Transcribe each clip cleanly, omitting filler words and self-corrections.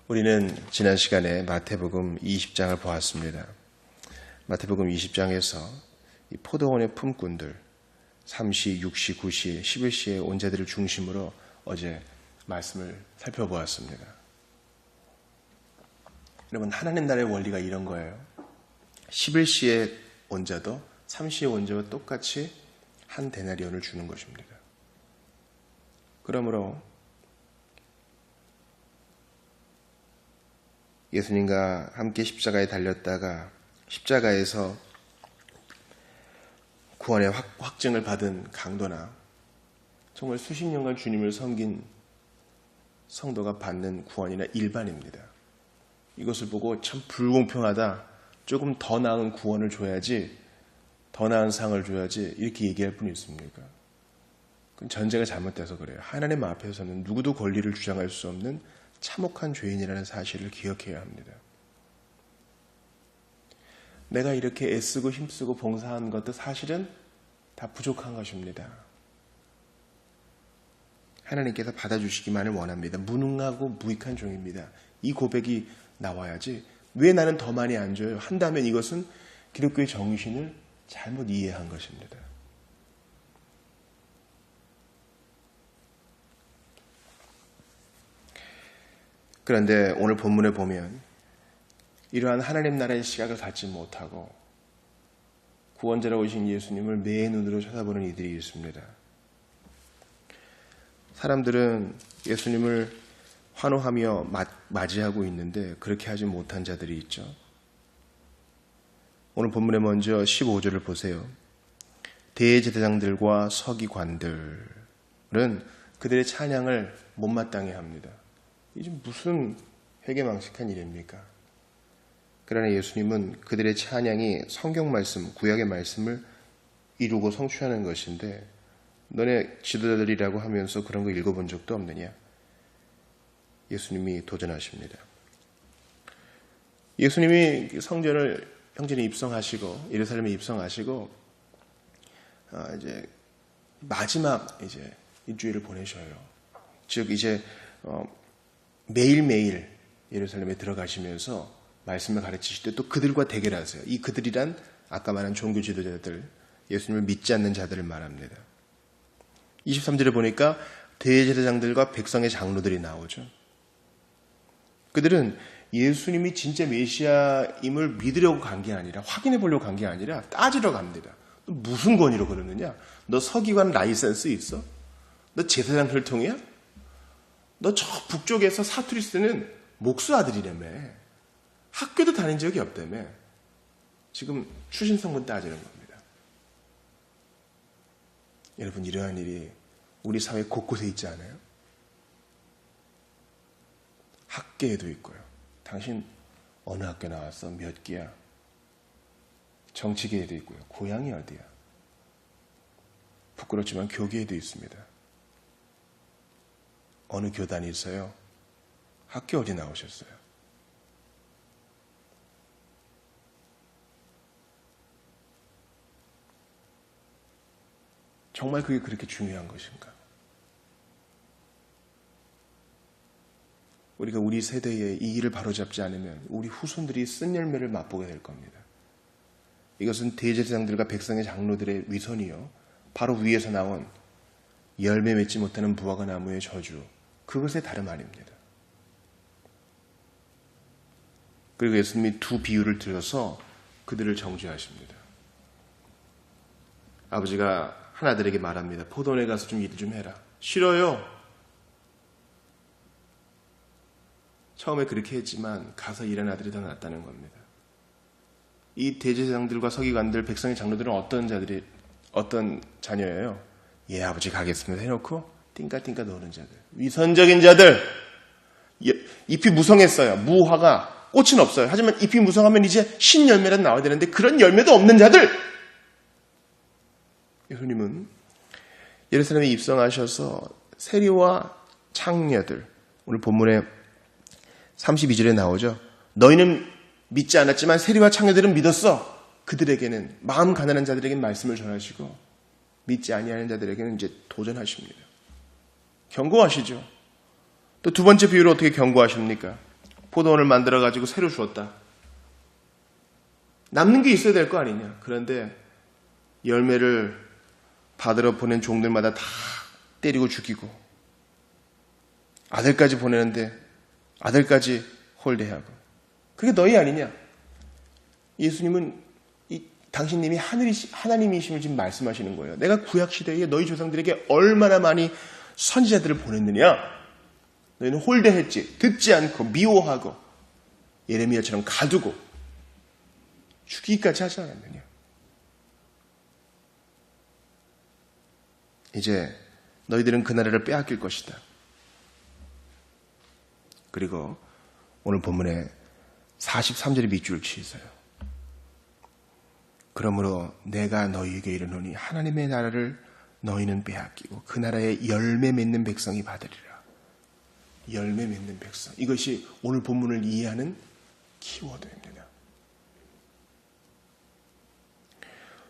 우리는 지난 시간에 마태복음 20장을 보았습니다. 마태복음 20장에서 이 포도원의 품꾼들, 3시, 6시, 9시, 11시에 온 자들을 중심으로 어제 말씀을 살펴보았습니다. 여러분, 하나님 나라의 원리가 이런 거예요. 11시에 온 자도 3시에 온 자와 똑같이 한 데나리온을 주는 것입니다. 그러므로 예수님과 함께 십자가에 달렸다가 십자가에서 구원의 확증을 받은 강도나 정말 수십 년간 주님을 섬긴 성도가 받는 구원이나 일반입니다. 이것을 보고 참 불공평하다, 조금 더 나은 구원을 줘야지, 더 나은 상을 줘야지 이렇게 얘기할 분이 있습니까? 그건 전제가 잘못돼서 그래요. 하나님 앞에서는 누구도 권리를 주장할 수 없는 참혹한 죄인이라는 사실을 기억해야 합니다. 내가 이렇게 애쓰고 힘쓰고 봉사한 것도 사실은 다 부족한 것입니다. 하나님께서 받아주시기만을 원합니다. 무능하고 무익한 종입니다. 이 고백이 나와야지 왜 나는 더 많이 안 줘요? 한다면 이것은 기독교의 정신을 잘못 이해한 것입니다. 그런데 오늘 본문에 보면 이러한 하나님 나라의 시각을 갖지 못하고 구원자로 오신 예수님을 매의 눈으로 쳐다보는 이들이 있습니다. 사람들은 예수님을 환호하며 맞이하고 있는데 그렇게 하지 못한 자들이 있죠. 오늘 본문에 먼저 15절을 보세요. 대제사장들과 서기관들은 그들의 찬양을 못마땅해 합니다. 이게 무슨 회개망측한 일입니까? 그러나 예수님은 그들의 찬양이 성경 말씀, 구약의 말씀을 이루고 성취하는 것인데 너네 지도자들이라고 하면서 그런 거 읽어본 적도 없느냐? 예수님이 도전하십니다. 예수님이 성전을 형제에 입성하시고 예루살렘에 입성하시고 이제 마지막 이제 일주일을 보내셔요. 즉 이제 매일매일 예루살렘에 들어가시면서 말씀을 가르치실 때 또 그들과 대결하세요. 이 그들이란 아까 말한 종교 지도자들, 예수님을 믿지 않는 자들을 말합니다. 23절에 보니까 대제사장들과 백성의 장로들이 나오죠. 그들은 예수님이 진짜 메시아임을 믿으려고 간 게 아니라, 확인해 보려고 간 게 아니라 따지러 갑니다. 너 무슨 권위로 그러느냐? 너 서기관 라이센스 있어? 너 제사장 혈통이야? 너 저 북쪽에서 사투리 쓰는 목수 아들이라며. 학교도 다닌 적이 없다며. 지금 출신성분 따지는 겁니다. 여러분, 이러한 일이 우리 사회 곳곳에 있지 않아요? 학계에도 있고요. 당신 어느 학교 나왔어? 몇 기야? 정치계에도 있고요. 고향이 어디야? 부끄럽지만 교계에도 있습니다. 어느 교단이 있어요? 학교 어디 나오셨어요? 정말 그게 그렇게 중요한 것인가? 우리가 우리 세대에 이 일을 바로잡지 않으면 우리 후손들이 쓴 열매를 맛보게 될 겁니다. 이것은 대제사장들과 백성의 장로들의 위선이요, 바로 위에서 나온 열매 맺지 못하는 무화과 나무의 저주, 그것의 다름 아닙니다. 그리고 예수님이 두 비유를 들어서 그들을 정죄하십니다. 아버지가 하나들에게 말합니다. 포도원에 가서 좀 일을 좀 해라. 싫어요. 처음에 그렇게 했지만 가서 일하는 아들이 더 낫다는 겁니다. 이 대제사장들과 서기관들, 백성의 장로들은 어떤 자녀예요? 예, 아버지 가겠습니다 해놓고 띵까띵까 노는 자들, 위선적인 자들. 잎이 무성했어요. 무화과, 꽃은 없어요. 하지만 잎이 무성하면 이제 신열매라도 나와야 되는데 그런 열매도 없는 자들. 예수님은 예루살렘에 입성하셔서 세리와 창녀들, 오늘 본문에 32절에 나오죠. 너희는 믿지 않았지만 세리와 창녀들은 믿었어. 그들에게는, 마음 가난한 자들에게는 말씀을 전하시고 믿지 아니하는 자들에게는 이제 도전하십니다. 경고하시죠. 또 두 번째 비유를 어떻게 경고하십니까? 포도원을 만들어가지고 새로 주었다. 남는 게 있어야 될 거 아니냐. 그런데 열매를 받으러 보낸 종들마다 다 때리고 죽이고, 아들까지 보내는데 아들까지 홀대하고. 그게 너희 아니냐. 예수님은 당신님이 하나님이심을 지금 말씀하시는 거예요. 내가 구약시대에 너희 조상들에게 얼마나 많이 선지자들을 보냈느냐. 너희는 홀대했지. 듣지 않고 미워하고 예레미야처럼 가두고 죽이기까지 하지 않았느냐. 이제 너희들은 그 나라를 빼앗길 것이다. 그리고 오늘 본문에 43절에 밑줄을 치세요. 그러므로 내가 너희에게 이르노니 하나님의 나라를 너희는 빼앗기고 그 나라의 열매 맺는 백성이 받으리라. 열매 맺는 백성. 이것이 오늘 본문을 이해하는 키워드입니다.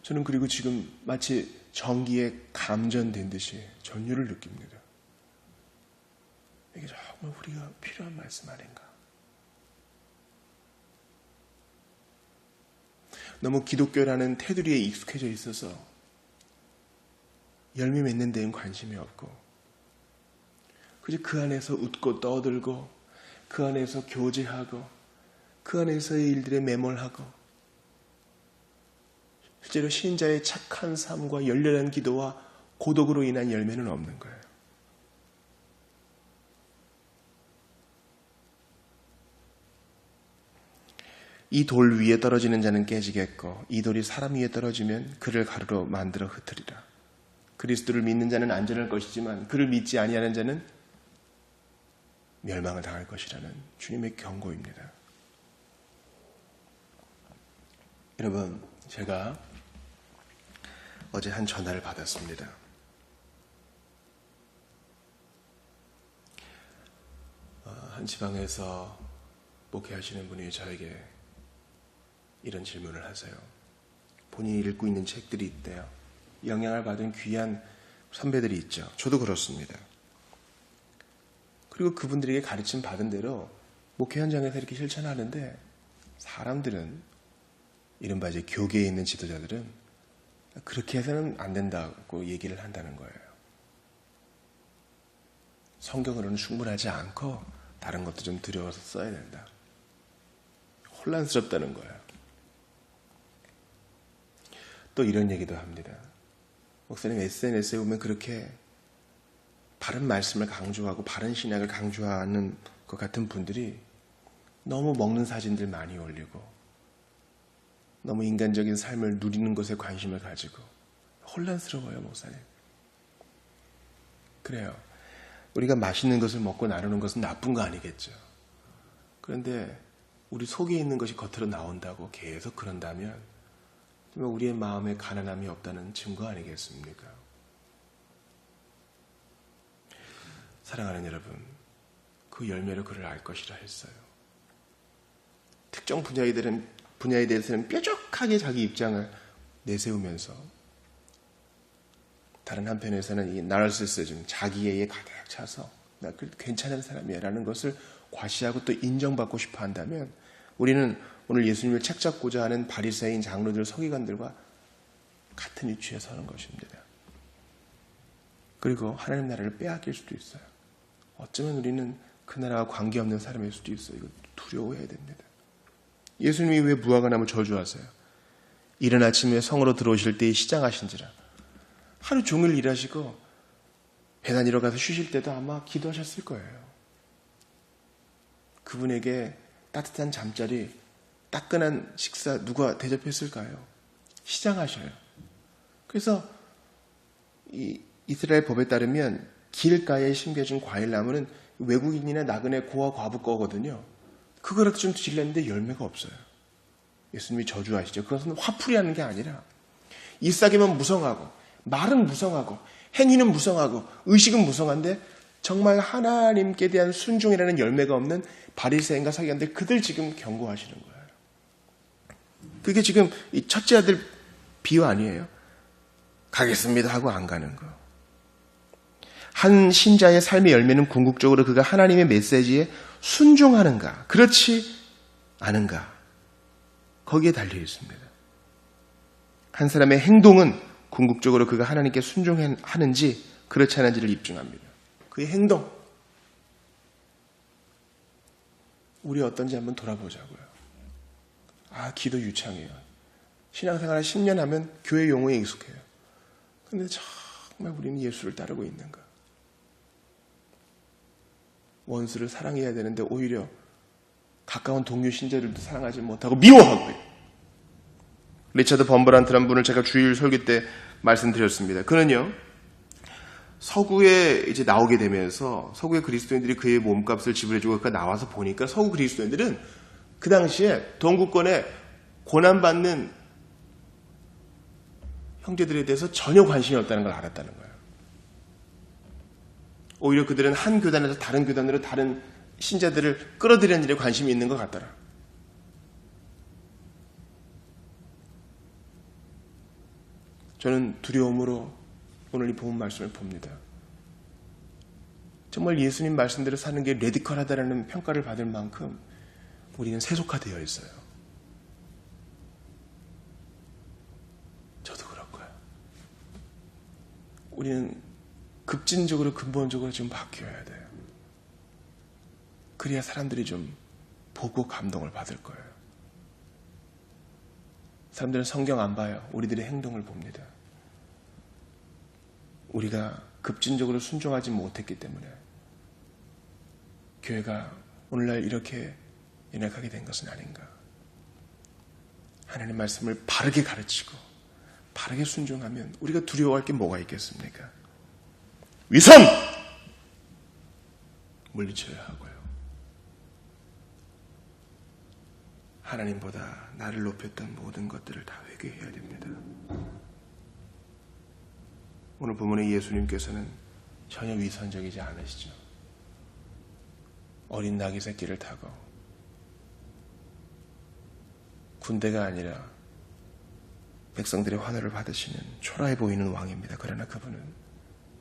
저는 그리고 지금 마치 전기에 감전된 듯이 전율을 느낍니다. 이게 정말 우리가 필요한 말씀 아닌가. 너무 기독교라는 테두리에 익숙해져 있어서 열매 맺는 데는 관심이 없고 그저 그 안에서 웃고 떠들고 그 안에서 교제하고 그 안에서의 일들에 매몰하고 실제로 신자의 착한 삶과 열렬한 기도와 고독으로 인한 열매는 없는 거예요. 이 돌 위에 떨어지는 자는 깨지겠고 이 돌이 사람 위에 떨어지면 그를 가루로 만들어 흩으리라. 그리스도를 믿는 자는 안전할 것이지만 그를 믿지 아니하는 자는 멸망을 당할 것이라는 주님의 경고입니다. 여러분, 제가 어제 한 전화를 받았습니다. 한 지방에서 목회하시는 분이 저에게 이런 질문을 하세요. 본인이 읽고 있는 책들이 있대요. 영향을 받은 귀한 선배들이 있죠. 저도 그렇습니다. 그리고 그분들에게 가르침 받은 대로 목회 현장에서 이렇게 실천하는데 사람들은 이른바 이제 교계에 있는 지도자들은 그렇게 해서는 안 된다고 얘기를 한다는 거예요. 성경으로는 충분하지 않고 다른 것도 좀 들여서 써야 된다. 혼란스럽다는 거예요. 또 이런 얘기도 합니다. 목사님 SNS에 보면 그렇게 바른 말씀을 강조하고 바른 신약을 강조하는 것 같은 분들이 너무 먹는 사진들 많이 올리고 너무 인간적인 삶을 누리는 것에 관심을 가지고 혼란스러워요, 목사님. 그래요. 우리가 맛있는 것을 먹고 나누는 것은 나쁜 거 아니겠죠. 그런데 우리 속에 있는 것이 겉으로 나온다고 계속 그런다면 우리의 마음에 가난함이 없다는 증거 아니겠습니까? 사랑하는 여러분, 그 열매로 그를 알 것이라 했어요. 특정 분야에 대해서는 뾰족하게 자기 입장을 내세우면서 다른 한편에서는 이 나르시시즘, 자기애에 가득 차서 나 괜찮은 사람이야 라는 것을 과시하고 또 인정받고 싶어 한다면 우리는 오늘 예수님을 책잡고자 하는 바리새인 장로들, 서기관들과 같은 위치에 서는 것입니다. 그리고 하나님 나라를 빼앗길 수도 있어요. 어쩌면 우리는 그 나라와 관계없는 사람일 수도 있어요. 이거 두려워해야 됩니다. 예수님이 왜 무화과 나무 저주하세요? 이른 아침에 성으로 들어오실 때에 시장하신지라. 하루 종일 일하시고 배단위로 가서 쉬실 때도 아마 기도하셨을 거예요. 그분에게 따뜻한 잠자리, 따끈한 식사 누가 대접했을까요? 시장하셔요. 그래서 이 이스라엘 법에 따르면 길가에 심겨진 과일나무는 외국인이나 나그네 고아 과부 거거든요. 그거라도 좀 드시려는데 열매가 없어요. 예수님이 저주하시죠. 그것은 화풀이하는 게 아니라 잎사귀만 무성하고 말은 무성하고 행위는 무성하고 의식은 무성한데 정말 하나님께 대한 순종이라는 열매가 없는 바리새인과 서기관들, 그들 지금 경고하시는 거예요. 그게 지금 이 첫째 아들 비유 아니에요. 가겠습니다 하고 안 가는 거. 한 신자의 삶의 열매는 궁극적으로 그가 하나님의 메시지에 순종하는가, 그렇지 않은가, 거기에 달려 있습니다. 한 사람의 행동은 궁극적으로 그가 하나님께 순종하는지 그렇지 않은지를 입증합니다. 그의 행동, 우리 어떤지 한번 돌아보자고요. 기도 유창해요. 신앙생활 10년 하면 교회 용어에 익숙해요. 근데 정말 우리는 예수를 따르고 있는가? 원수를 사랑해야 되는데 오히려 가까운 동료 신자들도 사랑하지 못하고 미워하고요. 리차드 범버란트라는 분을 제가 주일 설교 때 말씀드렸습니다. 그는요, 서구에 이제 나오게 되면서 서구의 그리스도인들이 그의 몸값을 지불해주고 그가 나와서 보니까 서구 그리스도인들은 그 당시에 동구권에 고난받는 형제들에 대해서 전혀 관심이 없다는 걸 알았다는 거예요. 오히려 그들은 한 교단에서 다른 교단으로 다른 신자들을 끌어들이는 일에 관심이 있는 것 같더라. 저는 두려움으로 오늘 이 본문 말씀을 봅니다. 정말 예수님 말씀대로 사는 게 레디컬하다라는 평가를 받을 만큼 우리는 세속화되어 있어요. 저도 그럴 거예요. 우리는 급진적으로 근본적으로 좀 바뀌어야 돼요. 그래야 사람들이 좀 보고 감동을 받을 거예요. 사람들은 성경 안 봐요. 우리들의 행동을 봅니다. 우리가 급진적으로 순종하지 못했기 때문에 교회가 오늘날 이렇게 연약하게 된 것은 아닌가. 하나님의 말씀을 바르게 가르치고 바르게 순종하면 우리가 두려워할 게 뭐가 있겠습니까? 위선! 물리쳐야 하고요. 하나님보다 나를 높였던 모든 것들을 다 회개해야 됩니다. 오늘 본문의 예수님께서는 전혀 위선적이지 않으시죠. 어린 나귀 새끼를 타고 군대가 아니라 백성들의 환호를 받으시는 초라해 보이는 왕입니다. 그러나 그분은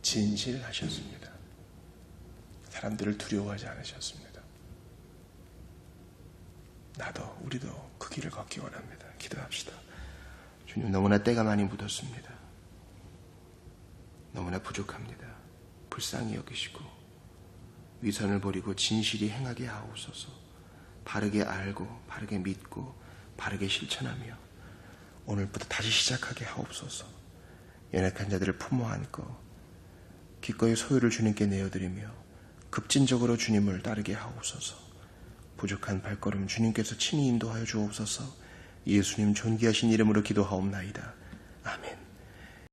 진실하셨습니다. 사람들을 두려워하지 않으셨습니다. 나도 우리도 그 길을 걷기 원합니다. 기도합시다. 주님, 너무나 때가 많이 묻었습니다. 너무나 부족합니다. 불쌍히 여기시고 위선을 버리고 진실이 행하게 하옵소서. 바르게 알고 바르게 믿고 바르게 실천하며 오늘부터 다시 시작하게 하옵소서. 연약한 자들을 품어 안고 기꺼이 소유를 주님께 내어드리며 급진적으로 주님을 따르게 하옵소서. 부족한 발걸음 주님께서 친히 인도하여 주옵소서. 예수님 존귀하신 이름으로 기도하옵나이다.